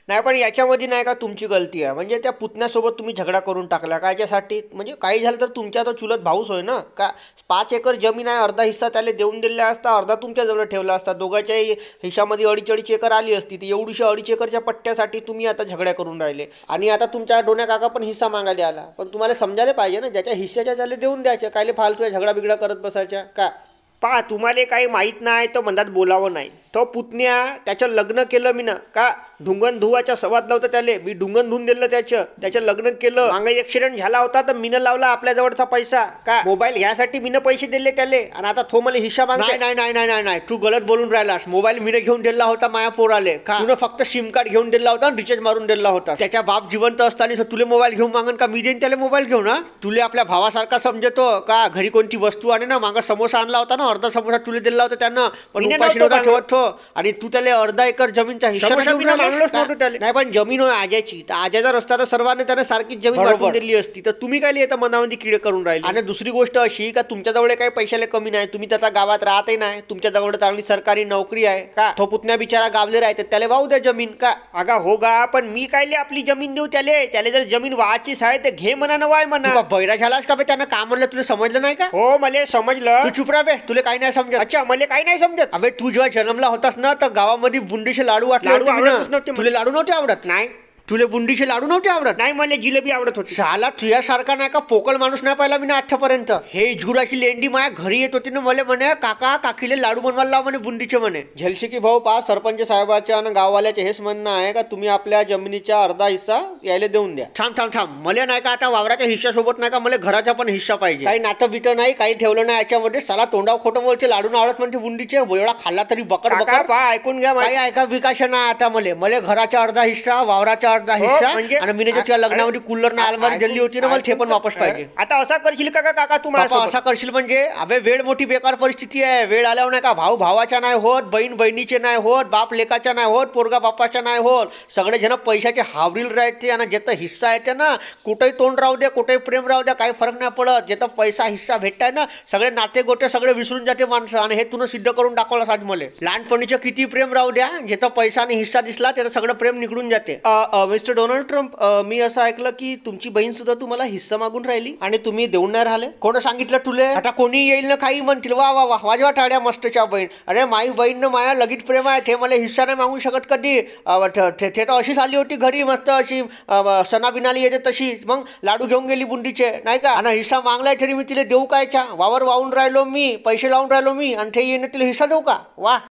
नाही पण याच्यामध्ये नाही का तुमची गलती आहे. म्हणजे त्या पुतण्यासोबत तुम्ही झगडा करून टाकला कायच्यासाठी? म्हणजे काही झालं तर तुमच्या तो चुलत भाऊच होय ना का? 5 एकर जमीन आहे, अर्धा हिस्सा त्याला देऊन दिला असता, अर्धा तुमच्याजवळ ठेवला असता. दोघांच्याही हिश्श्यामध्ये अडीच अडीच एकर आली असती. ती एवढीशा 2.5 एकरच्या पट्ट्यासाठी तुम्ही आता झगड्या करून राहिले. आणि आता तुमच्या डोन्या काका पण हिस्सा मागायला आला. पण तुम्हाला समजायला पाहिजे ना, ज्याच्या हिस्साच्या त्याला देऊन द्यायचं. कायले फालतू झगडा बिगडा करत बसायच्या का? पहा, तुम्हाला काही माहीत नाही तर म्हणतात बोलावं नाही. तो पुतण्या त्याचं लग्न केलं मी ना का? ढुंगण धुवाच्या सवाद लावतं त्याले. मी ढुंगण धुवून दिलं त्याचं लग्न केलं. मागं ऍक्सिडेंट झाला होता तर मीनं लावला आपल्या जवळचा पैसा का? मोबाईल घ्यासाठी मीनं पैसे दिले त्याले. आणि आता तो मला हिस्सा माग. नाही नाही नाही नाही नाही, तू गलत बोलून राहिलास. मोबाईल मीनं घेऊन दिला होता माया पोराले का? तुला फक्त सिम कार्ड घेऊन दिला होता, रिचार्ज मारून दिला होता. त्याच्या बाप जिवंत असताना तुला मोबाईल घेऊन मागन का? मी देईन त्याला मोबाईल घेऊन. तुला आपल्या भावासारखा समजतो का? घरी कोणती वस्तू आणि ना, मागं समोसा आणला होता ना, अर्धा समोसा तुला दिला होता त्यानं. पण उपाशी नव्हता ठेवत तो. आणि तू त्याला अर्धा एकर जमीनचा हिस्सा नाही. पण जमीन होय आज्याची, तर आज्याचा रस्ता तर सर्वांनी त्याने सारखीच जमीन वाटून दिली असती. तर तुम्ही काय येतं मनामध्ये किडे करून राहिले? आणि दुसरी गोष्ट अशी का तुमच्याजवळ काही पैशाला कमी नाही. तुम्ही त्याचा गावात राहतही नाही. तुमच्याजवळ चांगली सरकारी नोकरी आहे का? तो पुतण्या बिचारा गावले राहते, त्याला वाहू द्या जमीन का? अगा हो गा, पण मी कायले आपली जमीन देऊ त्याला जर जमीन वाचीच आहे तर घे म्हणा ना, वाय म्हणा. बैरा झालास का बे? त्यानं का म्हणलं तुला समजलं नाही का? हो मला समजलं. तू चुप राहा, तुला काही नाही समजत. अच्छा, मला काही नाही समजत. अबे तू जेव्हा जन्मला होतास ना तर गावामध्ये बुंदीचे लाडू आवडतच नव्हते. तुला लाडू नव्हते आवडत? नाही. तुला बुंदीचे लाडू नव्हते आवडत? नाही, मला जिलेबी आवडत होती. शाला तुझ्यासारखा नाही का पोकळ माणूस नाही पाहिला मी ना आतापर्यंत. हे जुराची लेंडी माया घरी येत होती ना, मला म्हणे काका काकीले लाडू बनवायला लाव म्हणे बुंदीचे म्हणे. झलशिकी भाऊ पहा, सरपंच साहेबाच्या आणि गाववाल्याचे हेच म्हणणं आहे का तुम्ही आपल्या जमिनीचा अर्धा हिस्सा यायला देऊन द्या. थांब मला नाही का आता वावराच्या हिस्सासोबत नाही का मला घराचा पण हिस्सा पाहिजे. काही नातं बितं नाही, काही ठेवलं नाही याच्यामध्ये. साला तोंडाव खोटं बोलते, लाडू ना आवडत म्हणते बुंदीचे. एवढा खाल्ला तरी बकर बकर. पहा ऐकून घ्या, काही ऐका विकास ना आता मला घराचा अर्धा हिस्सा, वावराचा अर्धा हिस्सा. आणि मी त्याच्या लग्नामध्ये कूलर ना अलमारी दिली होती ना, मला ते पण वापस पाहिजे. आता असा करशील का काका तू? असा करशील म्हणजे अबे वेळ मोठी बेकार परिस्थिती आहे. वेळ आल्यावर नाही का भाऊ भावाच्या नाही होत, बहीण बहिणीचे नाही होत, बाप लेकाच्या नाही होत, पोरगा बापाच्या नाही होत. सगळे जण पैशाचे हावरील राहते. आणि ज्याचा हिस्सा येते ना, कुठेही तोंड राहू द्या, कुठेही प्रेम राहू द्या, काही फरक नाही पडत. ज्याचा पैसा हिस्सा भेटताय ना, सगळे नाते गोटे सगळे विसरून जाते माणसं. आणि हे तुला सिद्ध करून दाखवलं आज मला. लहानपणीचं किती प्रेम राहू द्या, ज्याचा पैसा आणि हिस्सा दिसला त्याचं सगळं प्रेम निघून जाते. मिस्टर डोनाल्ड ट्रम्प, मी असं ऐकलं की तुमची बहीण सुद्धा तुम्हाला हिस्सा मागून राहिली आणि तुम्ही देऊन नाही राहिले. कोण सांगितलं तुले? आता कोणी येईल ना काही म्हणतील वा वा वा वाजवा टाळ्या मस्तच्या बहीण. अरे माई बहीण ना माया लगीत प्रेम आहे, ते मला हिस्सा नाही मागू शकत कधी. ते तर अशीच आली होती घरी मस्त अशी सणा बिनाली येते तशी. मग लाडू घेऊन गेली बुंदीचे नाही का? आणि हिस्सा मागलाय तरी मी तिला देऊ कायच्या? वावर वाहून राहिलो मी, पैसे लावून राहिलो मी, आणि ते येणे तिला हिस्सा देऊ का? वा.